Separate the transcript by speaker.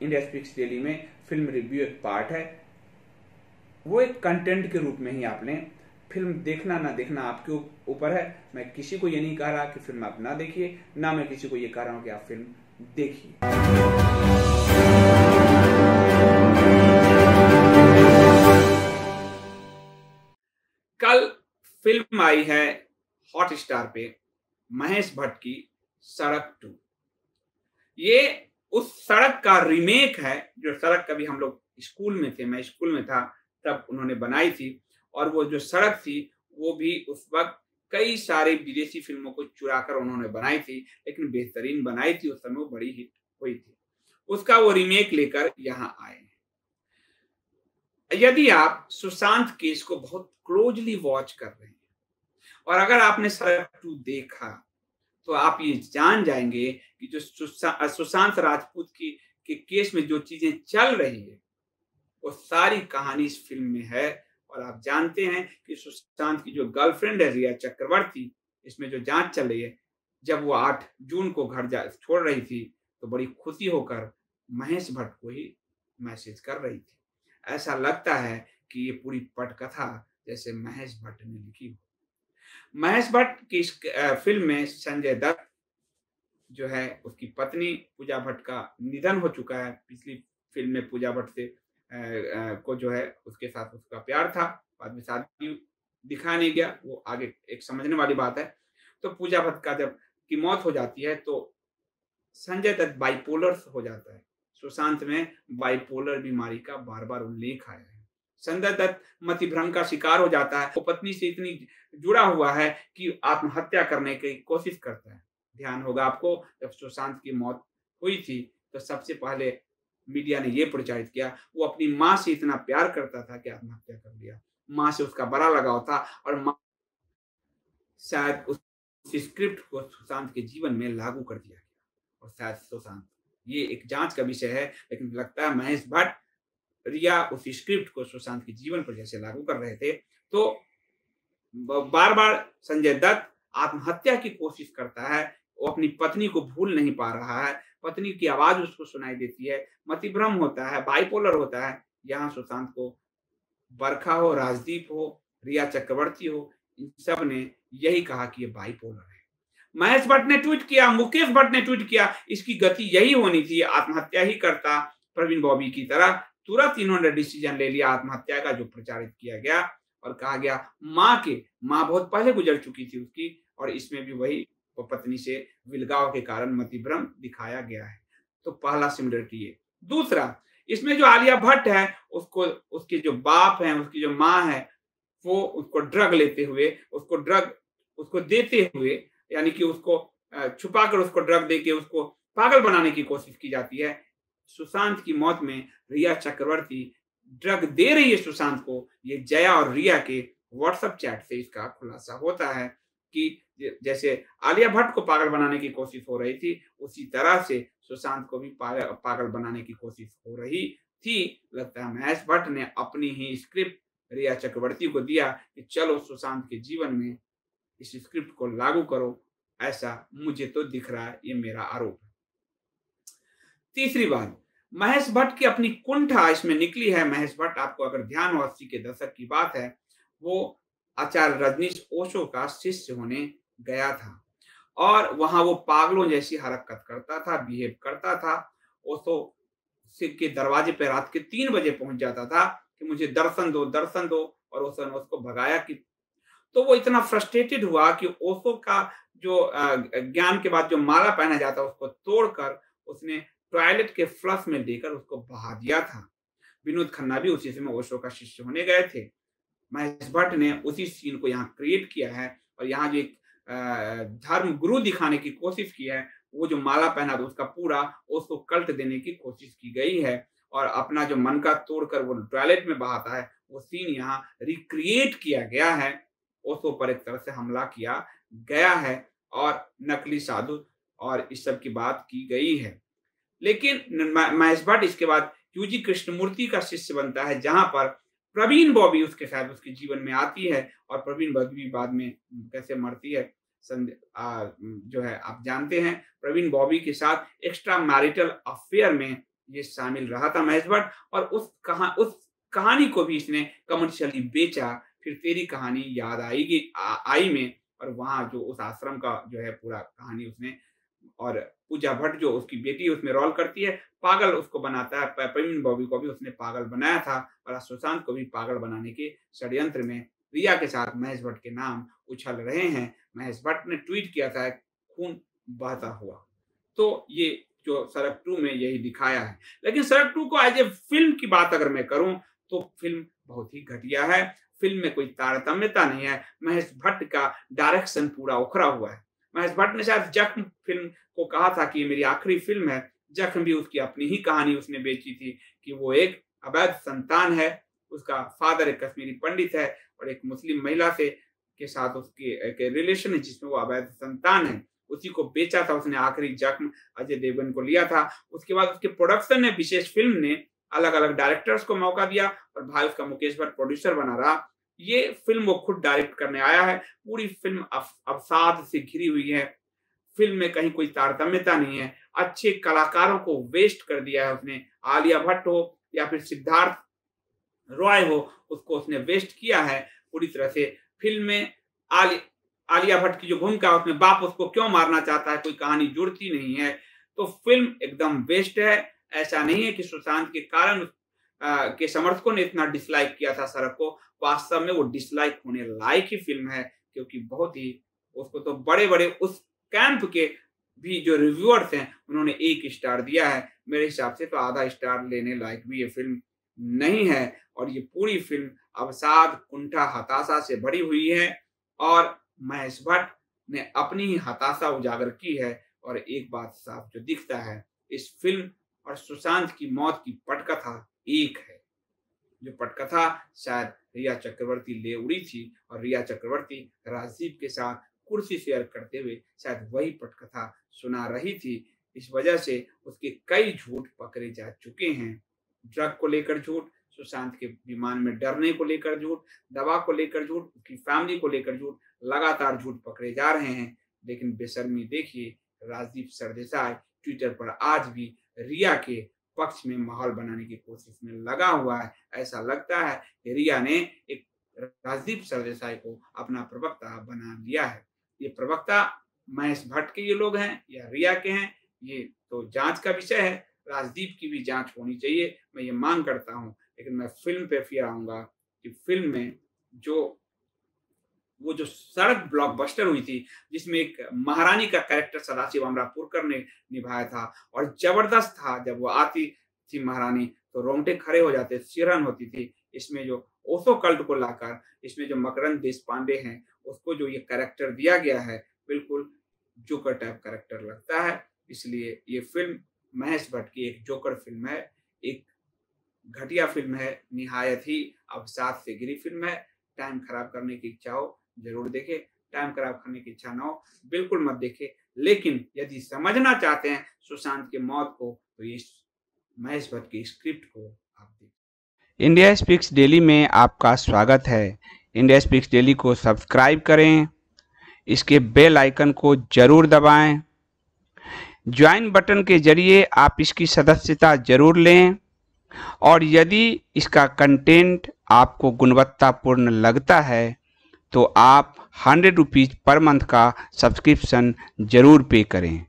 Speaker 1: India speaks daily में film review एक part है, वो एक कंटेंट के रूप में ही आप लें। फिल्म देखना ना देखना आपके ऊपर है। मैं किसी को ये नहीं कह रहा कि फिल्म आप ना देखिए, ना मैं किसी को ये कह रहा हूं कि आप फिल्म देखिए। कल फिल्म आई है हॉट स्टार पे, महेश भट्ट की सड़क 2। ये उस सड़क का रीमेक है जो सड़क कभी हम लोग स्कूल में थे, मैं स्कूल में था तब उन्होंने बनाई थी। और वो जो सड़क थी वो भी उस वक्त कई सारे विदेशी फिल्मों को चुरा कर उन्होंने बनाई थी, लेकिन बेहतरीन बनाई थी। उस समय वो बड़ी हिट हुई थी। उसका वो रीमेक लेकर यहाँ आए हैं। यदि आप सुशांत केस को बहुत क्लोजली वॉच कर रहे हैं और अगर आपने सड़क 2 देखा तो आप ये जान जाएंगे कि जो सुशांत राजपूत के केस में जो चीजें चल रही है वो सारी कहानी इस फिल्म में है। और आप जानते हैं कि सुशांत की जो गर्लफ्रेंड है रिया चक्रवर्ती, इसमें जो जांच चल रही है, जब वो 8 जून को घर छोड़ रही थी तो बड़ी खुशी होकर महेश भट्ट को ही मैसेज कर रही थी। ऐसा लगता है कि ये पूरी पटकथा जैसे महेश भट्ट ने लिखी हो। महेश भट्ट की इस फिल्म में संजय दत्त जो है, उसकी पत्नी पूजा भट्ट का निधन हो चुका है। पिछली फिल्म में पूजा भट्ट से को जो है उसके साथ उसका प्यार था, बाद में शादी दिखाया नहीं गया, वो आगे एक समझने वाली बात है। तो पूजा भट्ट का जब की मौत हो जाती है तो संजय दत्त बाइपोलर हो जाता है। सुशांत में बाइपोलर बीमारी का बार बार उल्लेख आया है। संजय दत्त मतिभ्रम का शिकार हो जाता है। वो पत्नी से इतनी जुड़ा हुआ है कि आत्महत्या करने की कोशिश करता है। ध्यान होगा आपको, जब सुशांत की मौत हुई थी तो सबसे पहले मीडिया ने यह प्रचारित किया वो अपनी मां से इतना प्यार करता था कि आत्महत्या कर लिया। मां से उसका बड़ा लगाव था और मां शायद उस स्क्रिप्ट को सुशांत के जीवन में लागू कर दिया गया। और शायद सुशांत, ये एक जांच का विषय है, लेकिन लगता है महेश भट्ट रिया उस स्क्रिप्ट को सुशांत के जीवन पर जैसे लागू कर रहे थे तो बार बार संजय दत्त आत्महत्या की कोशिश करता है। वो अपनी पत्नी को भूल नहीं पा रहा है, पत्नी की आवाज उसको सुनाई देती है, मतिभ्रम होता है, बाइपोलर होता है। यहाँ सुशांत को बरखा हो, राजदीप हो, रिया चक्रवर्ती हो, इन सब ने यही कहा कि ये बाइपोलर है। महेश भट्ट ने ट्वीट किया, मुकेश भट्ट ने ट्वीट किया, इसकी गति यही होनी थी, आत्महत्या ही करता प्रवीण बॉबी की तरह। तुरंत इन्होंने डिसीजन ले लिया आत्महत्या का, जो प्रचारित किया गया और कहा गया माँ बहुत पहले गुजर चुकी थी उसकी, और इसमें भी वही पत्नी से विलगाव के कारण मतिभ्रम दिखाया गया है। तो पहला सिमिलरिटी है। दूसरा, इसमें जो आलिया भट्ट है उसको उसके जो बाप हैं, उसकी जो माँ है, वो उसको ड्रग लेते हुए, उसको देते हुए, यानी कि उसको छुपा कर उसको ड्रग देके उसको पागल बनाने की कोशिश की जाती है। सुशांत की मौत में रिया चक्रवर्ती ड्रग दे रही है सुशांत को। ये जया और रिया के व्हाट्सएप चैट से इसका खुलासा होता है कि जैसे आलिया भट्ट को पागल बनाने की कोशिश हो रही थी, उसी तरह से सुशांत को भी पागल बनाने की कोशिश हो रही थी। लगता है महेश भट्ट ने अपनी ही स्क्रिप्ट रिया चक्रवर्ती को दिया कि चलो सुशांत के जीवन में इस स्क्रिप्ट को लागू करो। ऐसा मुझे तो दिख रहा है, ये मेरा आरोप है। तीसरी बात, महेश भट्ट की अपनी कुंठा इसमें निकली है। महेश भट्ट, आपको अगर ध्यान हो, 80 के दशक की बात है, वो आचार्य रजनीश ओशो का शिष्य होने गया था और वहां वो पागलों जैसी हरकत करता था, बिहेव करता था। ओशो के दरवाजे पे रात के 3 बजे पहुंच जाता था कि मुझे दर्शन दो, दर्शन दो, और ओशो ने उसको भगाया। कि तो वो इतना फ्रस्ट्रेटेड हुआ कि ओशो का जो ज्ञान के बाद जो माला पहना जाता है उसको तोड़कर उसने टॉयलेट के फ्लश में देकर उसको बहा दिया था। विनोद खन्ना भी उसी समय ओशो का शिष्य होने गए थे। महेश भट्ट ने उसी सीन को यहाँ क्रिएट किया है और यहाँ जो एक धर्म गुरु दिखाने की कोशिश की है, वो जो माला पहना था उसका पूरा ओशो कल्ट देने की कोशिश की गई है और अपना जो मन का तोड़कर वो टॉयलेट में बहाता है वो सीन यहाँ रिक्रिएट किया गया है। ओशो पर एक तरह से हमला किया गया है और नकली साधु और इस सब की बात की गई है। लेकिन महेश भट्ट इसके बाद यूजी कृष्णमूर्ति का शिष्य बनता है, जहां पर प्रवीण बॉबी उसके साथ उसके जीवन में आती है और प्रवीण बॉबी बाद में कैसे मरती है जो है आप जानते हैं। प्रवीण बॉबी के साथ एक्स्ट्रा मैरिटल अफेयर में ये शामिल रहा था महेश भट्ट, और उस कहानी को भी इसने कमर्शियली बेचा। फिर तेरी कहानी याद आएगी आई में, और वहाँ जो उस आश्रम का जो है पूरा कहानी उसने, और पूजा भट्ट जो उसकी बेटी उसमें रोल करती है, पागल उसको बनाता है। परवीन बॉबी को भी उसने पागल बनाया था, और सुशांत को भी पागल बनाने के षड्यंत्र में रिया के साथ महेश भट्ट के नाम उछल रहे हैं। महेश भट्ट ने ट्वीट किया था, खून बहता हुआ। तो ये जो सड़क 2 में यही दिखाया है। लेकिन सड़क 2 को एज ए फिल्म की बात अगर मैं करूं तो फिल्म बहुत ही घटिया है। फिल्म में कोई तारतम्यता नहीं है। महेश भट्ट का डायरेक्शन पूरा उखड़ा हुआ है। महेश भट्ट ने शायद जख्म फिल्म को कहा था कि ये मेरी आखिरी फिल्म है। जख्म भी उसकी अपनी ही कहानी उसने बेची थी कि वो एक अवैध संतान है, उसका फादर एक कश्मीरी पंडित है और एक मुस्लिम महिला से के साथ उसकी एक रिलेशन है जिसमें वो अवैध संतान है। उसी को बेचा था उसने। आखिरी जख्म अजय देवगन को लिया था। उसके बाद उसके प्रोडक्शन ने, विशेष फिल्म ने अलग अलग डायरेक्टर्स को मौका दिया, और भाई उसका मुकेश भट्ट प्रोड्यूसर बना रहा। ये फिल्म वो खुद डायरेक्ट करने आया है। पूरी फिल्म अवसाद से घिरी हुई है। फिल्म में कहीं कोई तारतम्यता नहीं है। अच्छे कलाकारों को वेस्ट कर दिया है उसने। आलिया भट्ट हो या फिर सिद्धार्थ रॉय हो, उसको उसने वेस्ट किया है पूरी तरह से। फिल्म में आलिया भट्ट की जो भूमिका है उसमें बाप उसको क्यों मारना चाहता है, कोई कहानी जुड़ती नहीं है। तो फिल्म एकदम वेस्ट है। ऐसा नहीं है कि सुशांत के कारण के समर्थकों ने इतना डिसलाइक किया था सड़क को। वास्तव में वो डिसलाइक होने लायक ही फिल्म है, क्योंकि बहुत ही, उसको तो बड़े बड़े उस कैंप के भी जो रिव्यूअर्स हैं उन्होंने 1 स्टार दिया है। मेरे हिसाब से तो आधा स्टार लेने लायक भी ये फिल्म नहीं है। और ये पूरी फिल्म अवसाद, कुंठा, हताशा से भरी हुई है, और महेश भट्ट ने अपनी ही हताशा उजागर की है। और एक बात साफ जो दिखता है, इस फिल्म और सुशांत की मौत की पटकथा एक है। जो पटकथा शायद रिया चक्रवर्ती ले उड़ी थी, और रिया चक्रवर्ती राजदीप के साथ कुर्सी शेयर करते हुए शायद वही पटकथा सुना रही थी। इस वजह से उसके कई झूठ पकड़े जा चुके हैं। ड्रग को लेकर झूठ, सुशांत के विमान में डरने को लेकर झूठ, दवा को लेकर झूठ, उसकी फैमिली को लेकर झूठ, लगातार झूठ पकड़े जा रहे हैं। लेकिन बेशर्मी देखिए, राजदीप सरदेसाई ट्विटर पर आज भी रिया के पक्ष में माहौल बनाने की कोशिश में लगा हुआ है। ऐसा लगता है कि रिया ने एक राजदीप सरदेसाई को अपना प्रवक्ता बना लिया है। ये प्रवक्ता महेश भट्ट के ये लोग हैं या रिया के हैं, ये तो जांच का विषय है। राजदीप की भी जांच होनी चाहिए, मैं ये मांग करता हूँ। लेकिन मैं फिल्म पे फिर आऊंगा कि फिल्म में वो जो सड़क ब्लॉकबस्टर हुई थी, जिसमें एक महारानी का कैरेक्टर सदाशिव अमरापुरकर ने निभाया था, और जबरदस्त था। जब वो आती थी महारानी तो रोंगटे खड़े हो जाते, सिरहन होती थी। इसमें जो ओशो कल्ट को लाकर, इसमें जो मकरंद देशपांडे हैं, उसको जो ये कैरेक्टर दिया गया है, बिल्कुल जोकर टाइप कैरेक्टर लगता है। इसलिए ये फिल्म महेश भट्ट की एक जोकर फिल्म है, एक घटिया फिल्म है, निहायत ही अवसाद से घिरी फिल्म है। टाइम खराब करने की इच्छा हो जरूर देखें, टाइम खराब करने की इच्छा ना हो बिल्कुल मत देखें। लेकिन यदि समझना चाहते हैं सुशांत के मौत को, तो ये महेश भट्ट की स्क्रिप्ट को आप देखें।
Speaker 2: इंडिया स्पीक्स डेली में आपका स्वागत है। इंडिया स्पीक्स डेली को सब्सक्राइब करें, इसके बेल आइकन को जरूर दबाएं। ज्वाइन बटन के जरिए आप इसकी सदस्यता जरूर लें, और यदि इसका कंटेंट आपको गुणवत्तापूर्ण लगता है तो आप 100 रुपीज़ पर मंथ का सब्सक्रिप्शन जरूर पे करें।